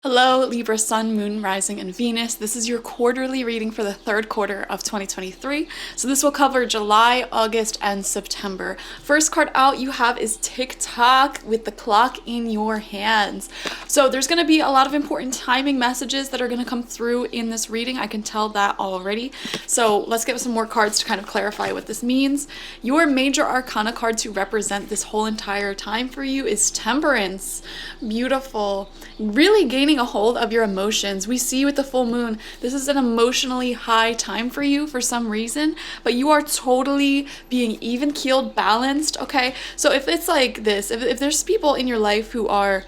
Hello, Libra, Sun, Moon, Rising, and Venus. This is your quarterly reading for the third quarter of 2023. So this will cover July, August, and September. First card out you have is Tick-Tock with the clock in your hands. So there's going to be a lot of important timing messages that are going to come through in this reading. I can tell that already. So let's get some more cards to kind of clarify what this means. Your major arcana card to represent this whole entire time for you is Temperance. Beautiful. Really gaining a hold of your emotions. We see with the full moon, this is an emotionally high time for you for some reason, but you are totally being even keeled, balanced, okay? So if it's like this, if there's people in your life who are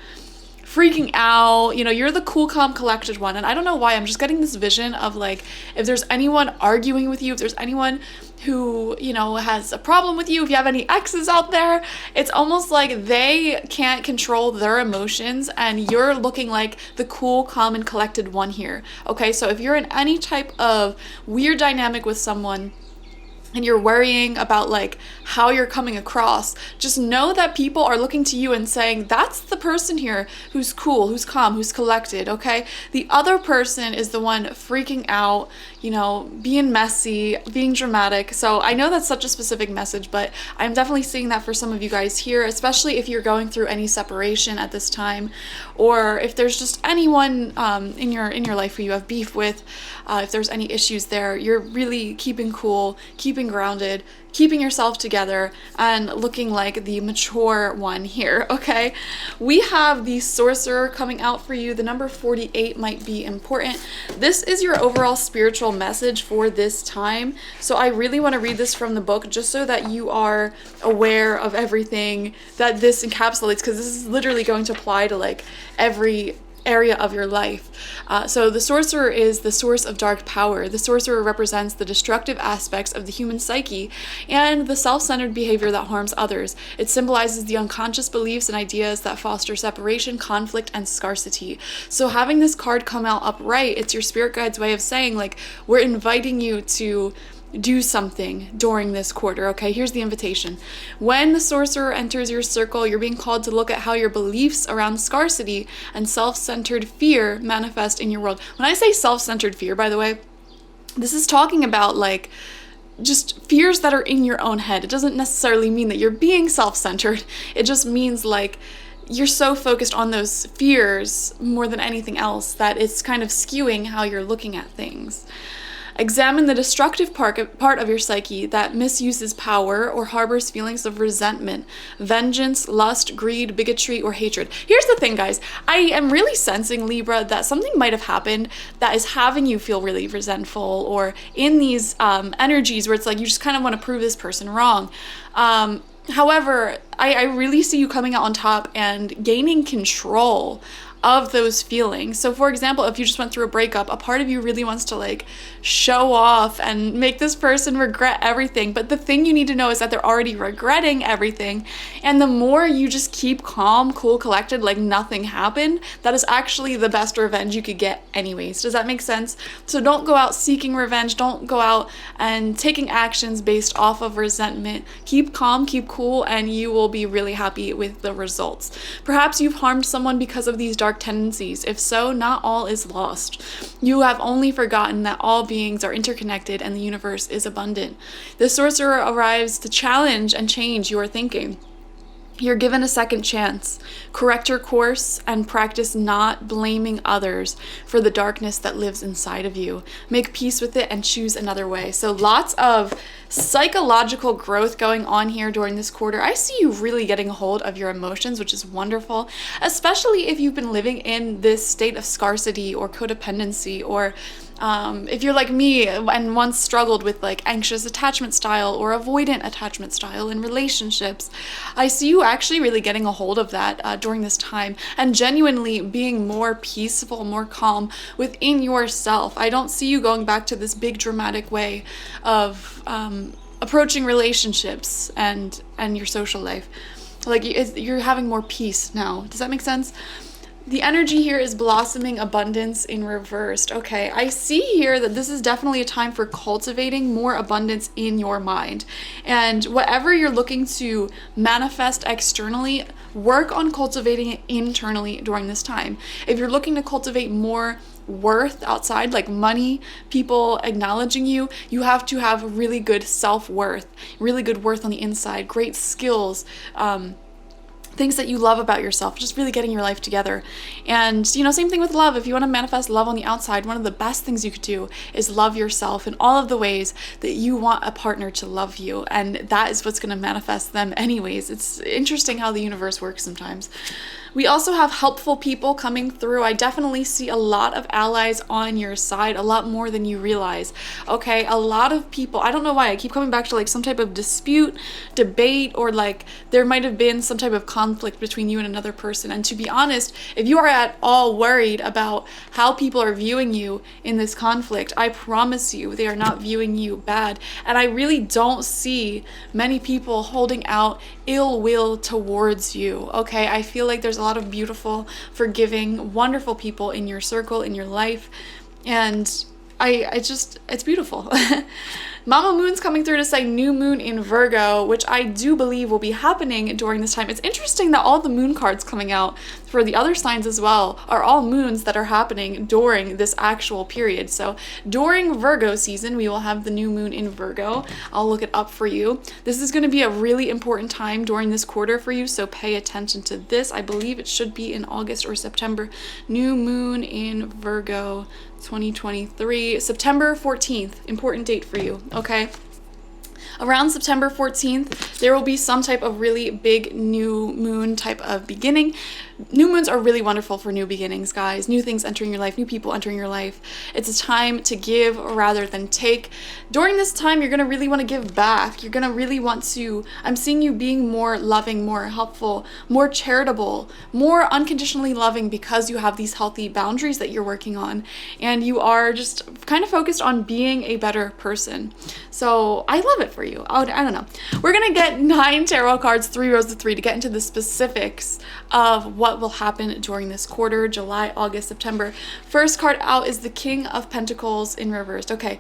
freaking out, you know, you're the cool, calm, collected one. And I don't know why, I'm just getting this vision of like, if there's anyone arguing with you, if there's anyone who, you know, has a problem with you, if you have any exes out there, it's almost like they can't control their emotions and you're looking like the cool, calm, and collected one here. Okay, so if you're in any type of weird dynamic with someone, and you're worrying about like how you're coming across, just know that people are looking to you and saying, that's the person here who's cool, who's calm, who's collected, okay? The other person is the one freaking out, you know, being messy, being dramatic. So I know that's such a specific message, but I'm definitely seeing that for some of you guys here, especially if you're going through any separation at this time, or if there's just anyone in your life who you have beef with, if there's any issues there, you're really keeping cool, keeping grounded, keeping yourself together, and looking like the mature one here, okay? We have the Sorcerer coming out for you. The number 48 might be important. This is your overall spiritual message for this time. So I really want to read this from the book just so that you are aware of everything that this encapsulates, because this is literally going to apply to like every area of your life. So the Sorcerer is the source of dark power. The Sorcerer represents the destructive aspects of the human psyche and the self-centered behavior that harms others. It symbolizes the unconscious beliefs and ideas that foster separation, conflict, and scarcity. So having this card come out upright, it's your spirit guide's way of saying like, we're inviting you to do something during this quarter, okay? Here's the invitation. When the Sorcerer enters your circle, you're being called to look at how your beliefs around scarcity and self-centered fear manifest in your world. When I say self-centered fear, by the way, this is talking about like just fears that are in your own head. It doesn't necessarily mean that you're being self-centered. It just means like you're so focused on those fears more than anything else that it's kind of skewing how you're looking at things. Examine the destructive part of your psyche that misuses power or harbors feelings of resentment, vengeance, lust, greed, bigotry, or hatred. Here's the thing, guys. I am really sensing, Libra, that something might have happened that is having you feel really resentful, or in these energies where it's like you just kind of want to prove this person wrong. However, I really see you coming out on top and gaining control of those feelings. So for example, if you just went through a breakup, a part of you really wants to like show off and make this person regret everything. But the thing you need to know is that they're already regretting everything. And the more you just keep calm, cool, collected, like nothing happened, that is actually the best revenge you could get anyways. Does that make sense? So don't go out seeking revenge. Don't go out and taking actions based off of resentment. Keep calm, keep cool, and you will be really happy with the results. Perhaps you've harmed someone because of these dark tendencies. If so, not all is lost. You have only forgotten that all beings are interconnected and the universe is abundant. The Sorcerer arrives to challenge and change your thinking. You're given a second chance. Correct your course and practice not blaming others for the darkness that lives inside of you. Make peace with it and choose another way. So lots of psychological growth going on here during this quarter. I see you really getting a hold of your emotions, which is wonderful, especially if you've been living in this state of scarcity or codependency, or if you're like me and once struggled with like anxious attachment style or avoidant attachment style in relationships. I see you actually really getting a hold of that during this time and genuinely being more peaceful, more calm within yourself. I don't see you going back to this big dramatic way of approaching relationships and your social life. Like you're having more peace now. Does that make sense? The energy here is blossoming abundance in reversed. Okay, I see here that this is definitely a time for cultivating more abundance in your mind. And whatever you're looking to manifest externally, work on cultivating it internally during this time. If you're looking to cultivate more worth outside, like money, people acknowledging you, you have to have really good self-worth, really good worth on the inside, great skills, things that you love about yourself, just really getting your life together. And, same thing with love. If you want to manifest love on the outside, one of the best things you could do is love yourself in all of the ways that you want a partner to love you. And that is what's going to manifest them anyways. It's interesting how the universe works sometimes. We also have helpful people coming through. I definitely see a lot of allies on your side, a lot more than you realize. Okay, a lot of people, I don't know why, I keep coming back to like some type of dispute, debate, or like there might have been some type of conflict between you and another person. And to be honest, if you are at all worried about how people are viewing you in this conflict, I promise you they are not viewing you bad. And I really don't see many people holding out ill will towards you. Okay, I feel like there's a lot of beautiful, forgiving, wonderful people in your circle, in your life, and it's beautiful. Mama Moon's coming through to say new moon in Virgo, which I do believe will be happening during this time. It's interesting that all the moon cards coming out for the other signs as well are all moons that are happening during this actual period. So during Virgo season, we will have the new moon in Virgo. I'll look it up for you. This is going to be a really important time during this quarter for you, so pay attention to this. I believe it should be in August or September. New moon in Virgo 2023, September 14th, important date for you, okay? Around September 14th, there will be some type of really big new moon type of beginning. New moons are really wonderful for new beginnings, guys. New things entering your life, new people entering your life. It's a time to give rather than take. During this time, you're going to really want to give back. You're going to really want to, I'm seeing you being more loving, more helpful, more charitable, more unconditionally loving because you have these healthy boundaries that you're working on. And you are just kind of focused on being a better person. So I love it for you. I don't know. We're going to get 9 tarot cards, 3 rows of 3 to get into the specifics of what will happen during this quarter, July, August, September. First card out is the King of Pentacles in reversed. Okay,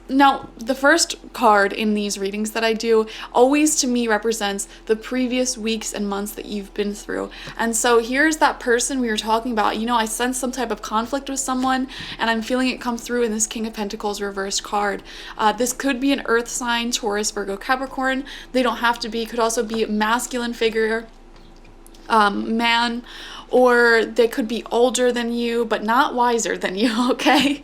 now the first card in these readings that I do always to me represents the previous weeks and months that you've been through. And so here's that person we were talking about. I sense some type of conflict with someone and I'm feeling it come through in this King of Pentacles reversed card. This could be an earth sign, Taurus, Virgo, Capricorn. They don't have to be, could also be a masculine figure, man, or they could be older than you but not wiser than you, okay?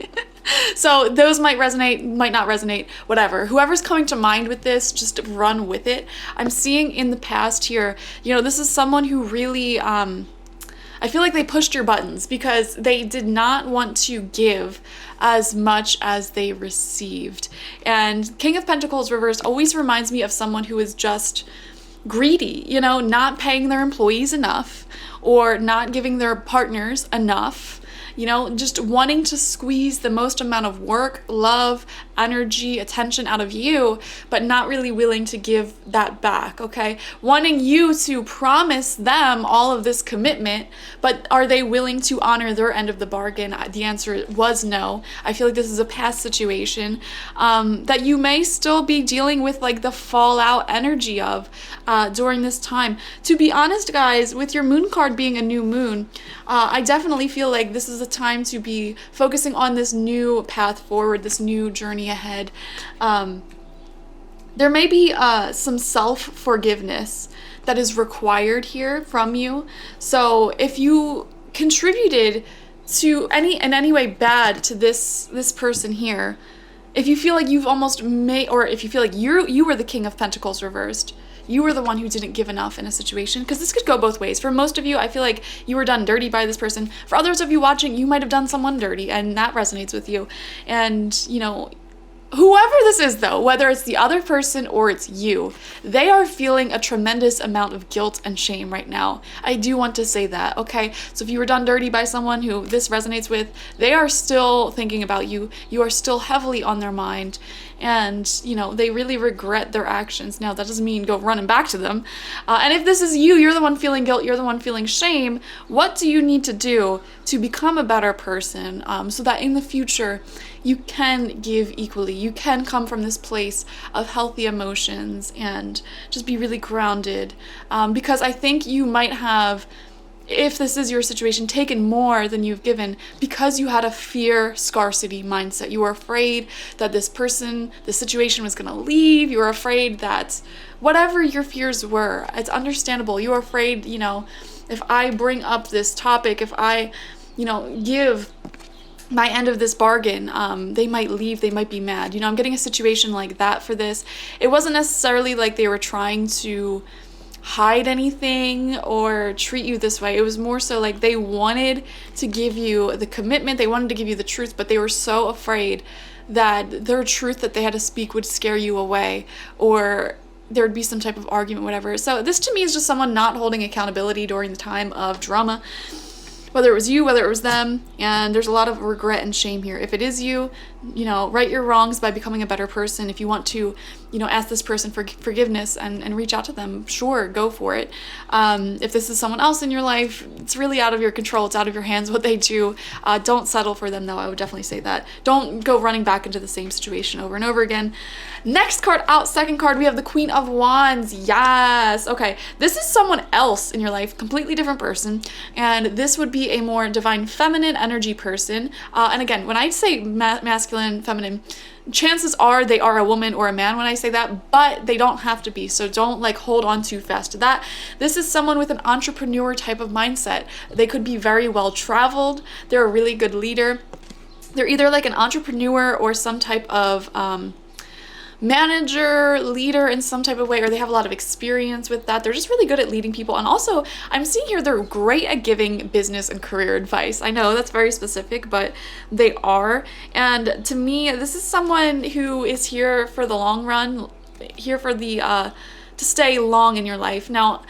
So those might resonate, might not resonate, whatever. Whoever's coming to mind with this, just run with it. I'm seeing in the past here, this is someone who really I feel like they pushed your buttons because they did not want to give as much as they received. And King of Pentacles reversed always reminds me of someone who is just greedy, not paying their employees enough or not giving their partners enough, just wanting to squeeze the most amount of work, love, energy, attention out of you, but not really willing to give that back, okay? Wanting you to promise them all of this commitment, but are they willing to honor their end of the bargain? The answer was no. I feel like this is a past situation that you may still be dealing with like the fallout energy of during this time. To be honest, guys, with your moon card being a new moon, I definitely feel like this is a time to be focusing on this new path forward, this new journey ahead. There may be some self-forgiveness that is required here from you. So if you contributed to in any way bad to this person here, if you feel like you've almost made, or if you feel like you were the King of Pentacles reversed, you were the one who didn't give enough in a situation, because this could go both ways. For most of you, I feel like you were done dirty by this person. For others of you watching, you might have done someone dirty, and that resonates with you. And, whoever this is though, whether it's the other person or it's you, they are feeling a tremendous amount of guilt and shame right now. I do want to say that, okay? So if you were done dirty by someone who this resonates with, they are still thinking about you. You are still heavily on their mind. and, you know, they really regret their actions. Now, that doesn't mean go running back to them. And if this is you, you're the one feeling guilt, you're the one feeling shame, what do you need to do to become a better person, so that in the future you can give equally? You can come from this place of healthy emotions and just be really grounded. Because I think you might have, if this is your situation, taken more than you've given because you had a fear scarcity mindset. You were afraid that this situation was going to leave. You were afraid that whatever your fears were, it's understandable. You were afraid, you know, if I bring up this topic, if I, you know, give my end of this bargain, they might leave, they might be mad. You know, I'm getting a situation like that for this. It wasn't necessarily like they were trying to hide anything or treat you this way. It was more so like they wanted to give you the commitment, they wanted to give you the truth, but they were so afraid that their truth that they had to speak would scare you away, or there would be some type of argument, whatever. So this to me is just someone not holding accountability during the time of drama, whether it was you, whether it was them, and there's a lot of regret and shame here. If it is you, you know, right your wrongs by becoming a better person. If you want to, you know, ask this person for forgiveness and reach out to them, sure, go for it. If this is someone else in your life, it's really out of your control, it's out of your hands what they do. Don't settle for them though, I would definitely say that. Don't go running back into the same situation over and over again. Next card out, second card, we have the Queen of Wands. Yes. Okay, this is someone else in your life, completely different person, and this would be a more divine feminine energy person. And again, when I say masculine, feminine, chances are they are a woman or a man when I say that, but they don't have to be. So don't like hold on too fast to that. This is someone with an entrepreneur type of mindset. They could be very well traveled. They're a really good leader. They're either like an entrepreneur or some type of manager, leader in some type of way, or they have a lot of experience with that. They're just really good at leading people. And also, I'm seeing here they're great at giving business and career advice. I know that's very specific, but they are. And to me, this is someone who is here for the long run, here for the to stay long in your life. Now,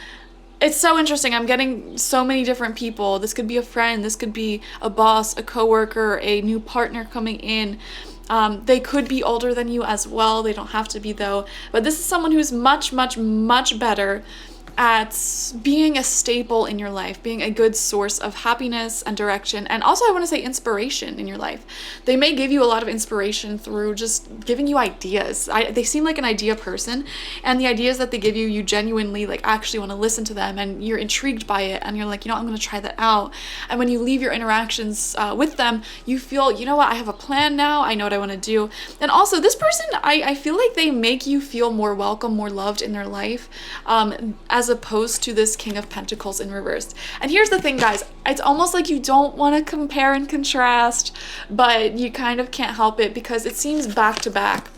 it's so interesting. I'm getting so many different people. This could be a friend, this could be a boss, a coworker, a new partner coming in. They could be older than you as well. They don't have to be though. But this is someone who's much, much, much better at being a staple in your life, being a good source of happiness and direction, and also I want to say inspiration in your life. They may give you a lot of inspiration through just giving you ideas. They seem like an idea person, and the ideas that they give you, you genuinely like actually want to listen to them, and you're intrigued by it, and you're like, you know, I'm going to try that out. And when you leave your interactions with them, you feel, you know what, I have a plan now, I know what I want to do. And also this person, I feel like they make you feel more welcome, more loved in their life, as opposed to this King of Pentacles in reverse. And here's the thing, guys, it's almost like you don't want to compare and contrast, but you kind of can't help it because it seems back to back.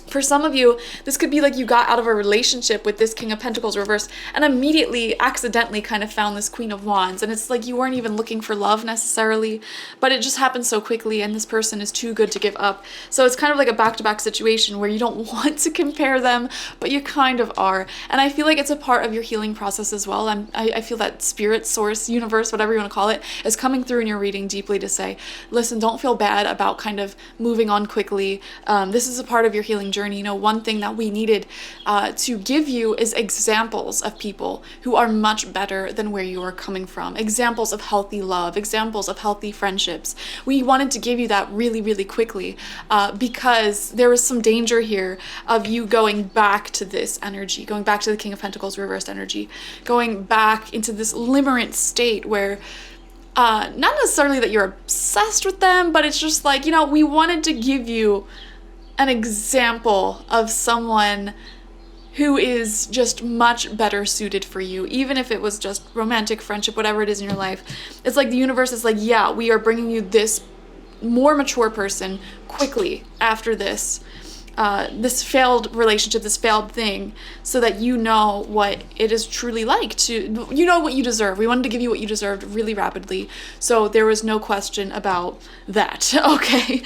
For some of you, this could be like you got out of a relationship with this King of Pentacles reversed and immediately accidentally kind of found this Queen of Wands, and it's like you weren't even looking for love necessarily, but it just happened so quickly and this person is too good to give up. So it's kind of like a back-to-back situation where you don't want to compare them, but you kind of are. And I feel like it's a part of your healing process as well. I feel that spirit, source, universe, whatever you want to call it, is coming through in your reading deeply to say, listen, don't feel bad about kind of moving on quickly. This is a part of your healing journey. You know, one thing that we needed to give you is examples of people who are much better than where you are coming from. Examples of healthy love, examples of healthy friendships. We wanted to give you that really, really quickly because there was some danger here of you going back to this energy, going back to the King of Pentacles reversed energy, going back into this limerent state where not necessarily that you're obsessed with them, but it's just like, you know, we wanted to give you an example of someone who is just much better suited for you, even if it was just romantic, friendship, whatever it is in your life. It's like the universe is like, yeah, we are bringing you this more mature person quickly after this failed relationship, this failed thing, so that you know what it is truly like to, you know what you deserve. We wanted to give you what you deserved really rapidly, so there was no question about that. Okay.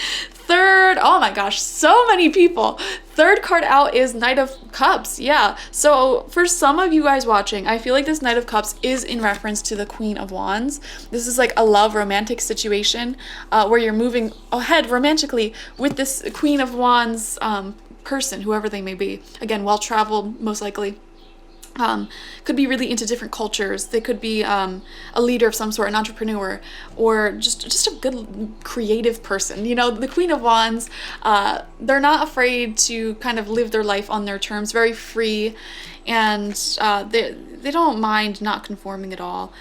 third, oh my gosh, so many people. Third card out is Knight of Cups. Yeah. So for some of you guys watching, I feel like this Knight of Cups is in reference to the Queen of Wands. This is like a love romantic situation where you're moving ahead romantically with this Queen of Wands person, whoever they may be. Again, well-traveled, most likely. Could be really into different cultures. They could be a leader of some sort, an entrepreneur, or just a good creative person. You know, the Queen of Wands, they're not afraid to kind of live their life on their terms, very free, and they don't mind not conforming at all.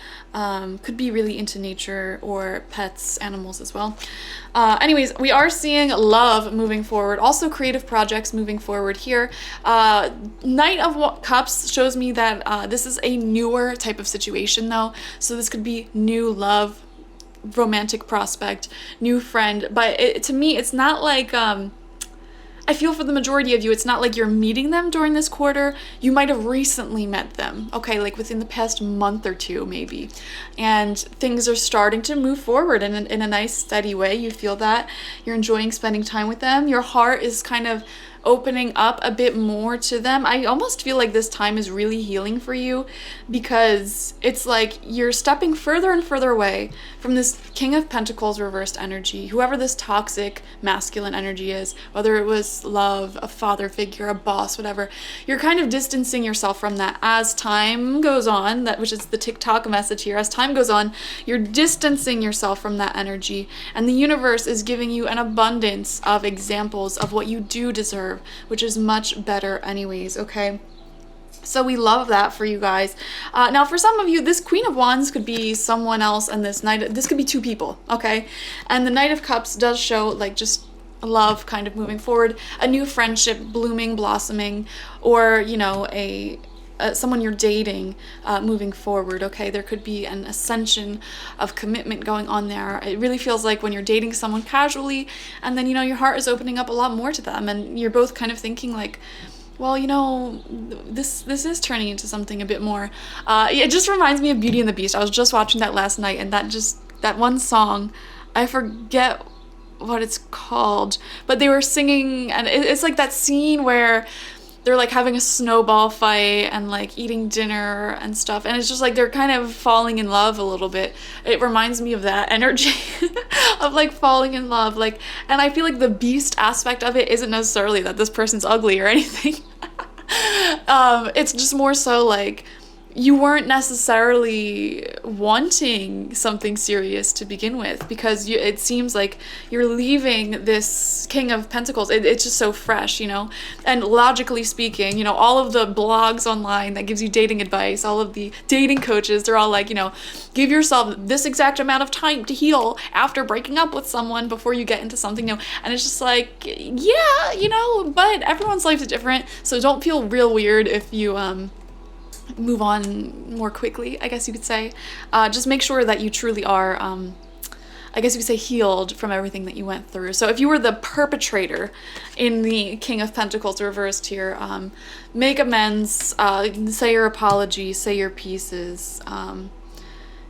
Could be really into nature or pets, animals as well. Anyways, we are seeing love moving forward, also creative projects moving forward here. Knight of Cups shows me that this is a newer type of situation though. So this could be new love, romantic prospect, new friend. But to me, it's not like... I feel for the majority of you, it's not like you're meeting them during this quarter. You might have recently met them, okay, like within the past month or two maybe. And things are starting to move forward in a nice, steady way. You feel that. You're enjoying spending time with them. Your heart is kind of opening up a bit more to them. I almost feel like this time is really healing for you because it's like you're stepping further and further away from this King of Pentacles reversed energy, whoever this toxic masculine energy is, whether it was love, a father figure, a boss, whatever. You're kind of distancing yourself from that as time goes on, which is the TikTok message here. As time goes on, you're distancing yourself from that energy, and the universe is giving you an abundance of examples of what you do deserve, which is much better anyways, okay? So we love that for you guys. Now for some of you, this Queen of Wands could be someone else, and this could be two people, okay? And the Knight of Cups does show like just love kind of moving forward, a new friendship blooming, blossoming, or, you know, someone you're dating moving forward, okay? There could be an ascension of commitment going on there. It really feels like when you're dating someone casually, and then, you know, your heart is opening up a lot more to them, and you're both kind of thinking like, well, you know, this is turning into something a bit more. It just reminds me of Beauty and the Beast. I was just watching that last night, and that one song, I forget what it's called, but they were singing, and it's like that scene where they're like having a snowball fight and like eating dinner and stuff, and it's just like they're kind of falling in love a little bit. It reminds me of that energy of like falling in love, like, and I feel like the beast aspect of it isn't necessarily that this person's ugly or anything. It's just more so like you weren't necessarily wanting something serious to begin with, because it seems like you're leaving this King of Pentacles. It's just so fresh, you know, and logically speaking, you know, all of the blogs online that gives you dating advice, all of the dating coaches, they're all like, you know, give yourself this exact amount of time to heal after breaking up with someone before you get into something new. And it's just like, yeah, you know, but everyone's life is different, so don't feel real weird if you move on more quickly, I guess you could say. Just make sure that you truly are, I guess you could say, healed from everything that you went through. So if you were the perpetrator in the King of Pentacles reversed here, make amends, say your apology, say your pieces,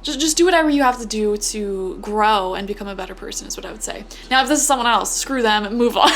just do whatever you have to do to grow and become a better person is what I would say. Now if this is someone else, screw them, move on.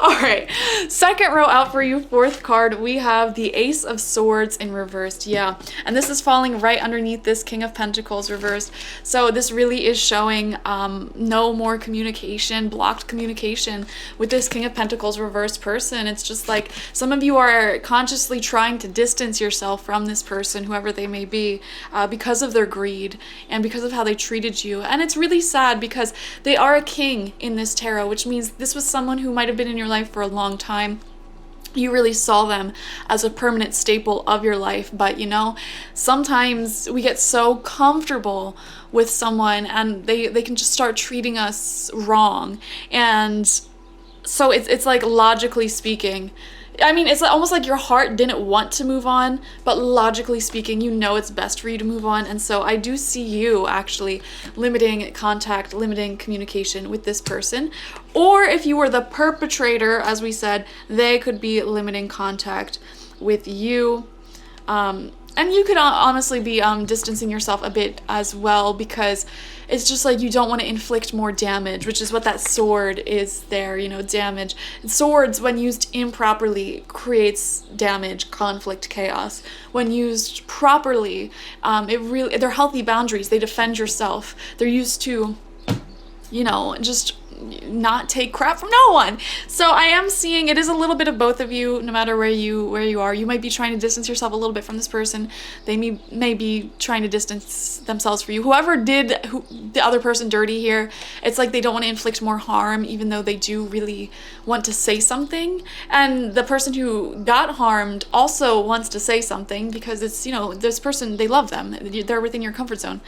All right, second row out for you, fourth card, we have the Ace of Swords in reversed. Yeah, and this is falling right underneath this King of Pentacles reversed. So this really is showing no more communication, blocked communication with this King of Pentacles reversed person. It's just like some of you are consciously trying to distance yourself from this person, whoever they may be, because of their greed and because of how they treated you. And it's really sad because they are a king in this tarot, which means this was someone who might have been in your life for a long time. You really saw them as a permanent staple of your life, but you know, sometimes we get so comfortable with someone and they can just start treating us wrong. And so it's like, logically speaking, I mean, it's almost like your heart didn't want to move on, but logically speaking, you know it's best for you to move on. And so I do see you actually limiting contact, limiting communication with this person. Or if you were the perpetrator, as we said, they could be limiting contact with you. And you could honestly be distancing yourself a bit as well, because it's just like you don't want to inflict more damage, which is what that sword is there, you know, damage. And swords, when used improperly, creates damage, conflict, chaos. When used properly, they're healthy boundaries. They defend yourself. They're used to, you know, just not take crap from no one. So I am seeing it is a little bit of both of you, no matter where you are. You might be trying to distance yourself a little bit from this person. They may be trying to distance themselves for you. Whoever did the other person dirty here, it's like they don't want to inflict more harm, even though they do really want to say something. And the person who got harmed also wants to say something, because it's, you know, this person, they love them. They're within your comfort zone.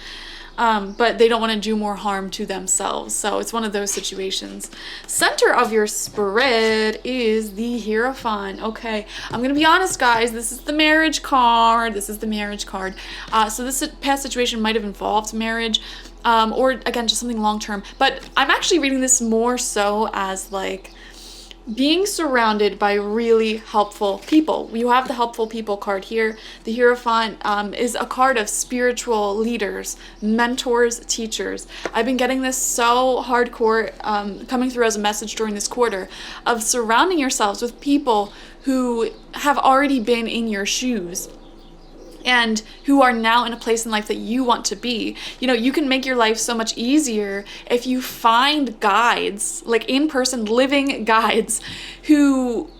But they don't want to do more harm to themselves. So it's one of those situations. Center of your spread is the Hierophant. Okay, I'm going to be honest, guys. This is the marriage card. So this past situation might have involved marriage. Or, again, just something long-term. But I'm actually reading this more so as, like, being surrounded by really helpful people. You have the helpful people card here. The Hierophant is a card of spiritual leaders, mentors, teachers. I've been getting this so hardcore coming through as a message during this quarter of surrounding yourselves with people who have already been in your shoes and who are now in a place in life that you want to be. You know, you can make your life so much easier if you find guides, like in-person living guides, who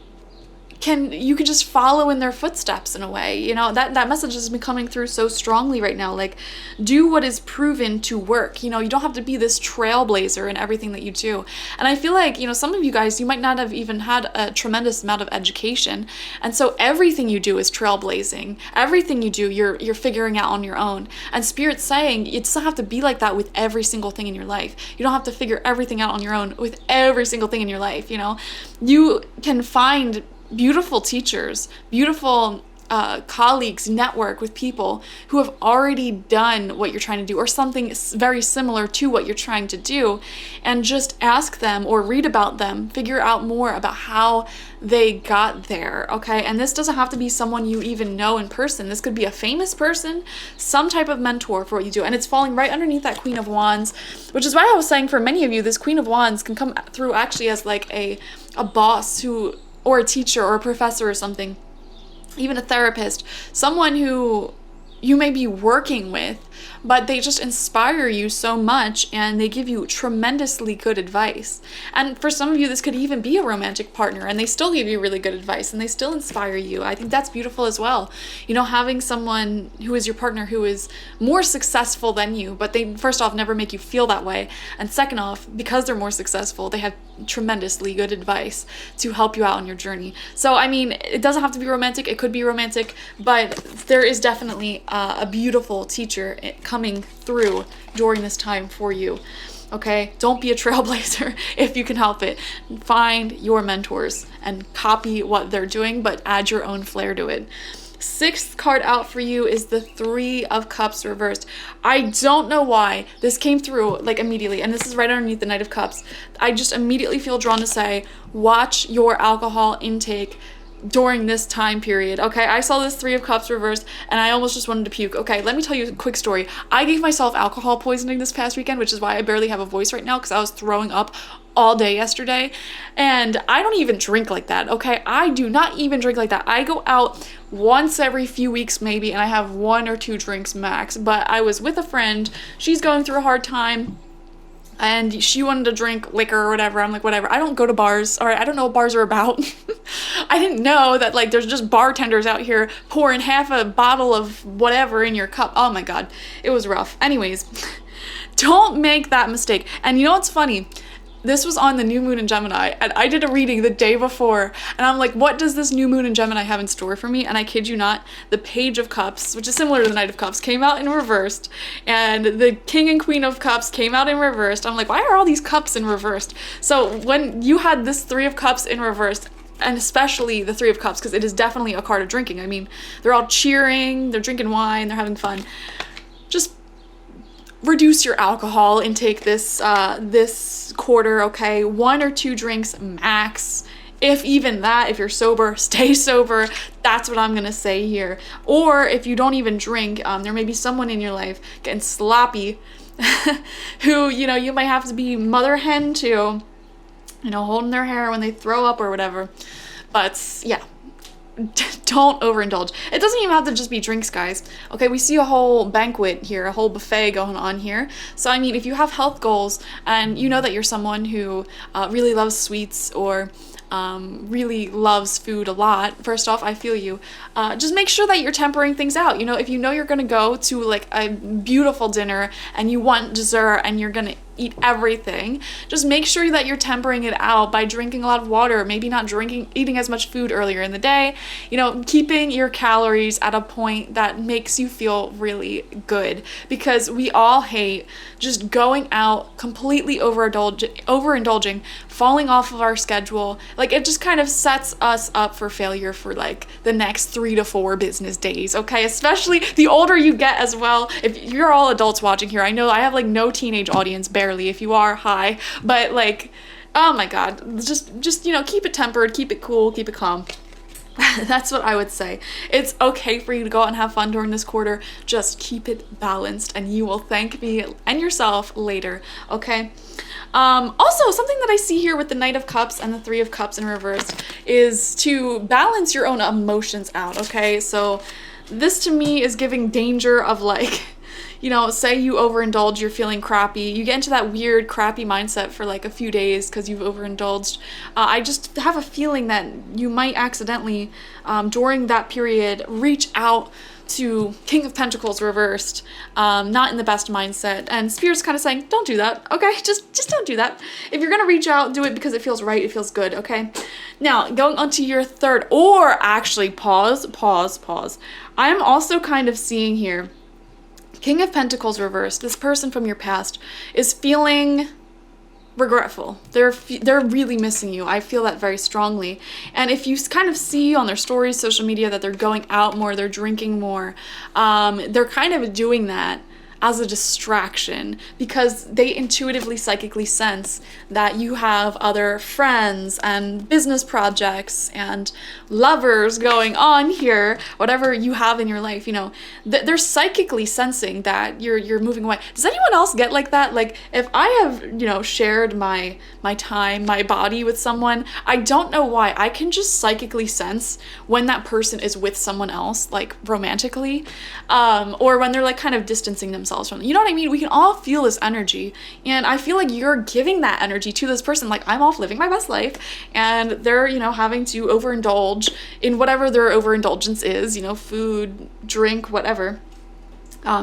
you can just follow in their footsteps in a way. You know, that message has been coming through so strongly right now. Like, do what is proven to work. You know, you don't have to be this trailblazer in everything that you do. And I feel like, you know, some of you guys, you might not have even had a tremendous amount of education. And so everything you do is trailblazing. Everything you do, you're figuring out on your own. And Spirit's saying it doesn't have to be like that with every single thing in your life. You don't have to figure everything out on your own with every single thing in your life, you know. You can find beautiful teachers, beautiful colleagues, network with people who have already done what you're trying to do or something very similar to what you're trying to do, and just ask them or read about them, figure out more about how they got there, okay? And this doesn't have to be someone you even know in person. This could be a famous person, some type of mentor for what you do, and it's falling right underneath that Queen of Wands, which is why I was saying for many of you, this Queen of Wands can come through actually as like a boss who, or a teacher or a professor or something, even a therapist, someone who you may be working with, but they just inspire you so much and they give you tremendously good advice. And for some of you, this could even be a romantic partner and they still give you really good advice and they still inspire you. I think that's beautiful as well. You know, having someone who is your partner who is more successful than you, but they first off never make you feel that way. And second off, because they're more successful, they have tremendously good advice to help you out on your journey. So, I mean, it doesn't have to be romantic. It could be romantic, but there is definitely a beautiful teacher coming through during this time for you. Okay, don't be a trailblazer if you can help it. Find your mentors and copy what they're doing, but add your own flair to it. Sixth card out for you is the Three of Cups reversed. I don't know why this came through like immediately, and this is right underneath the Knight of Cups. I just immediately feel drawn to say, watch your alcohol intake during this time period. Okay, I saw this Three of Cups reversed and I almost just wanted to puke. Okay, let me tell you a quick story. I gave myself alcohol poisoning this past weekend, which is why I barely have a voice right now, because I was throwing up all day yesterday, and I don't even drink like that. Okay, I do not even drink like that. I go out once every few weeks maybe and I have 1 or 2 drinks max, but I was with a friend. She's going through a hard time and she wanted to drink liquor or whatever. I'm like, whatever. I don't go to bars. All right, I don't know what bars are about. I didn't know that like there's just bartenders out here pouring half a bottle of whatever in your cup. Oh my God, it was rough. Anyways, don't make that mistake. And you know what's funny? This was on the new moon in Gemini, and I did a reading the day before, and I'm like, what does this new moon in Gemini have in store for me? And I kid you not, the Page of Cups, which is similar to the Knight of Cups, came out in reversed, and the King and Queen of Cups came out in reversed. I'm like, why are all these cups in reversed? So when you had this Three of Cups in reversed, and especially the Three of Cups, because it is definitely a card of drinking. I mean, they're all cheering, they're drinking wine, they're having fun. Just reduce your alcohol intake this quarter, okay? 1 or 2 drinks max. If even that, if you're sober, stay sober. That's what I'm gonna say here. Or if you don't even drink, there may be someone in your life getting sloppy who, you might have to be mother hen to, holding their hair when they throw up or whatever. But yeah, don't overindulge. It doesn't even have to just be drinks, guys. Okay, we see a whole banquet here, a whole buffet going on here. So I mean, if you have health goals and you know that you're someone who really loves sweets or really loves food a lot, first off, I feel you. Just make sure that you're tempering things out. If you know you're gonna go to like a beautiful dinner and you want dessert and you're gonna eat everything, just make sure that you're tempering it out by drinking a lot of water, maybe not eating as much food earlier in the day, keeping your calories at a point that makes you feel really good, because we all hate just going out completely overindulging, falling off of our schedule. Like, it just kind of sets us up for failure for like the next 3 to 4 business days, okay? Especially the older you get as well. If you're all adults watching here, I know I have like no teenage audience, barely. If you are, hi. But like, oh my god, just keep it tempered, keep it cool, keep it calm. That's what I would say. It's okay for you to go out and have fun during this quarter. Just keep it balanced and you will thank me and yourself later, okay? Also, something that I see here with the Knight of Cups and the Three of Cups in reverse is to balance your own emotions out, okay? So this to me is giving danger of like, say you overindulge, you're feeling crappy, you get into that weird crappy mindset for like a few days because you've overindulged. I just have a feeling that you might accidentally, during that period, reach out to King of Pentacles reversed, not in the best mindset. And Spirit's kind of saying, don't do that, okay? Just don't do that. If you're gonna reach out, do it because it feels right, it feels good, okay? Now, going on to your third, or actually, pause. I am also kind of seeing here, King of Pentacles reversed, this person from your past is feeling regretful. They're really missing you. I feel that very strongly. And if you kind of see on their stories, social media, that they're going out more, they're drinking more, they're kind of doing that as a distraction because they intuitively, psychically sense that you have other friends and business projects and lovers going on here, whatever you have in your life, they're psychically sensing that you're moving away. Does anyone else get like that? Like, if I have, shared my time, my body with someone, I don't know why, I can just psychically sense when that person is with someone else, like romantically, or when they're like kind of distancing themselves from, you know what I mean? We can all feel this energy, and I feel like you're giving that energy to this person. Like, I'm off living my best life, and they're, having to overindulge in whatever their overindulgence is, food, drink, whatever.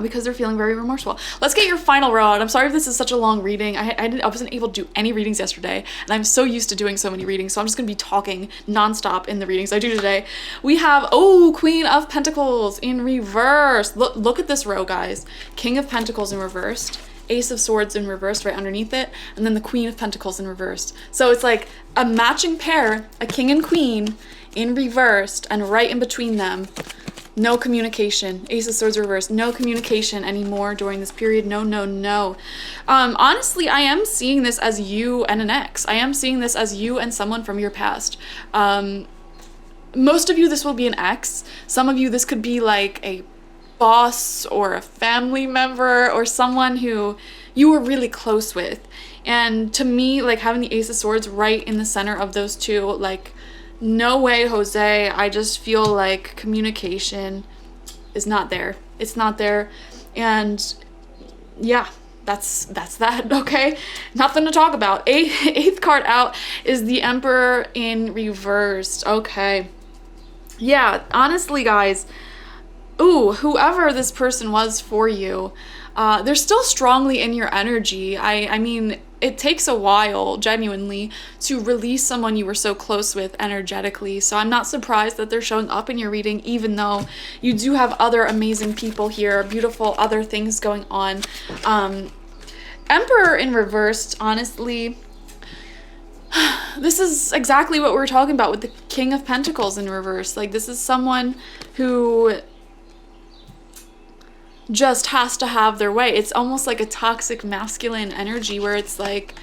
Because they're feeling very remorseful. Let's get your final row out. I'm sorry if this is such a long reading. I wasn't able to do any readings yesterday, and I'm so used to doing so many readings, so I'm just going to be talking nonstop in the readings I do today. We have, Queen of Pentacles in reverse. Look at this row, guys. King of Pentacles in reversed, Ace of Swords in reversed right underneath it, and then the Queen of Pentacles in reversed. So it's like a matching pair, a king and queen in reversed, and right in between them, no communication. Ace of Swords reversed. No communication anymore during this period. No. Honestly, I am seeing this as you and an ex. I am seeing this as you and someone from your past. Most of you, this will be an ex. Some of you, this could be like a boss or a family member or someone who you were really close with. And to me, like, having the Ace of Swords right in the center of those two, like, no way, Jose. I just feel like communication is not there. It's not there. And yeah, that's that, okay? Nothing to talk about. Eighth card out is the Emperor in reversed. Okay. Yeah, honestly, guys, whoever this person was for you, they're still strongly in your energy. I mean, it takes a while, genuinely, to release someone you were so close with energetically. So I'm not surprised that they're showing up in your reading, even though you do have other amazing people here, beautiful other things going on. Emperor in reversed, honestly, this is exactly what we're talking about with the King of Pentacles in reverse. Like, this is someone who just has to have their way. It's almost like a toxic masculine energy where it's like,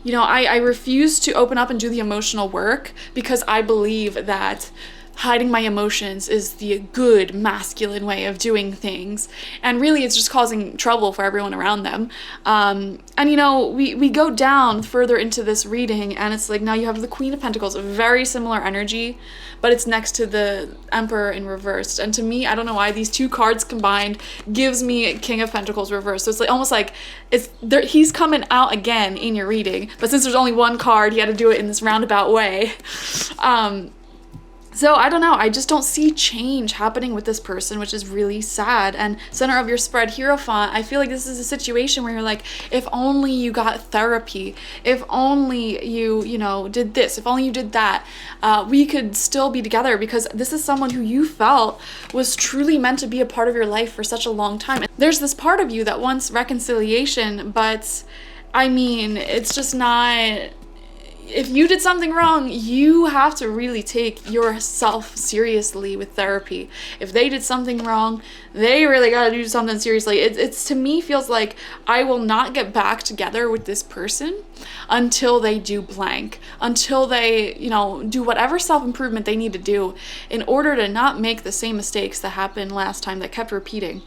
I refuse to open up and do the emotional work because I believe that hiding my emotions is the good masculine way of doing things, and really it's just causing trouble for everyone around them. And you know, we go down further into this reading, and it's like now you have the Queen of Pentacles, a very similar energy, but it's next to the Emperor in reversed. And to me, I don't know why, these two cards combined gives me King of Pentacles reversed. So it's like almost like it's there, he's coming out again in your reading, but since there's only one card, he had to do it in this roundabout way. So I don't know, I just don't see change happening with this person, which is really sad. And center of your spread, Hierophant, I feel like this is a situation where you're like, if only you got therapy, if only you know, did this, if only you did that, we could still be together, because this is someone who you felt was truly meant to be a part of your life for such a long time. And there's this part of you that wants reconciliation, but I mean, it's just not... If you did something wrong, you have to really take yourself seriously with therapy. If they did something wrong, they really got to do something seriously. It's to me feels like I will not get back together with this person until they do blank, until they, you know, do whatever self-improvement they need to do in order to not make the same mistakes that happened last time that kept repeating.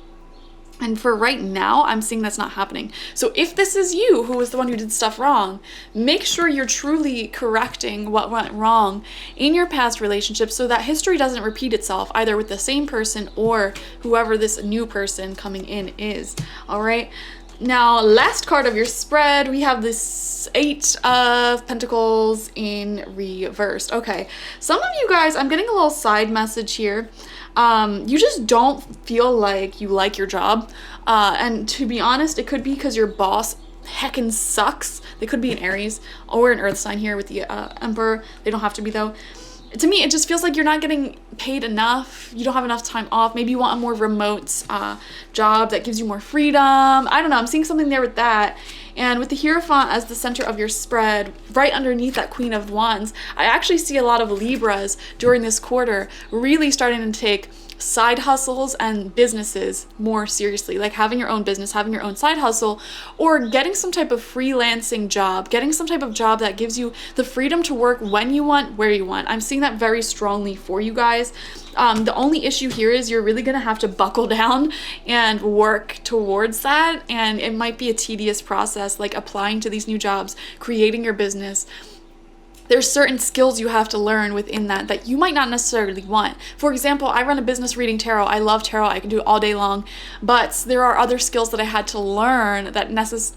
And for right now, I'm seeing that's not happening. So if this is you who was the one who did stuff wrong, make sure you're truly correcting what went wrong in your past relationships so that history doesn't repeat itself either with the same person or whoever this new person coming in is. All right. Now, last card of your spread, we have this 8 of Pentacles in reversed. Okay, some of you guys, I'm getting a little side message here. You just don't feel like you like your job. And to be honest, it could be because your boss heckin' sucks. They could be an Aries or an Earth sign here with the Emperor. They don't have to be though. To me, it just feels like you're not getting paid enough. You don't have enough time off. Maybe you want a more remote job that gives you more freedom. I don't know. I'm seeing something there with that. And with the Hierophant as the center of your spread, right underneath that Queen of Wands, I actually see a lot of Libras during this quarter really starting to take side hustles and businesses more seriously, like having your own business, having your own side hustle, or getting some type of freelancing job, getting some type of job that gives you the freedom to work when you want, where you want. I'm seeing that very strongly for you guys. The only issue here is you're really gonna have to buckle down and work towards that, and it might be a tedious process, like applying to these new jobs, creating your business. There's certain skills you have to learn within that you might not necessarily want. For example, I run a business reading tarot. I love tarot. I can do it all day long. But there are other skills that I had to learn that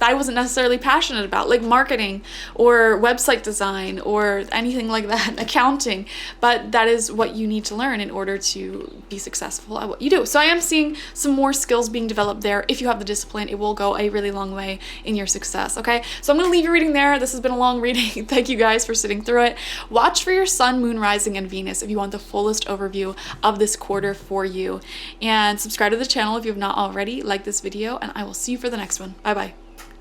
I wasn't necessarily passionate about, like marketing or website design or anything like that, accounting. But that is what you need to learn in order to be successful at what you do. So I am seeing some more skills being developed there. If you have the discipline, it will go a really long way in your success, okay? So I'm going to leave your reading there. This has been a long reading. Thank you guys for sitting through it. Watch for your Sun, Moon, Rising, and Venus if you want the fullest overview of this quarter for you. And subscribe to the channel if you have not already. Like this video, and I will see you for the next one. Bye bye.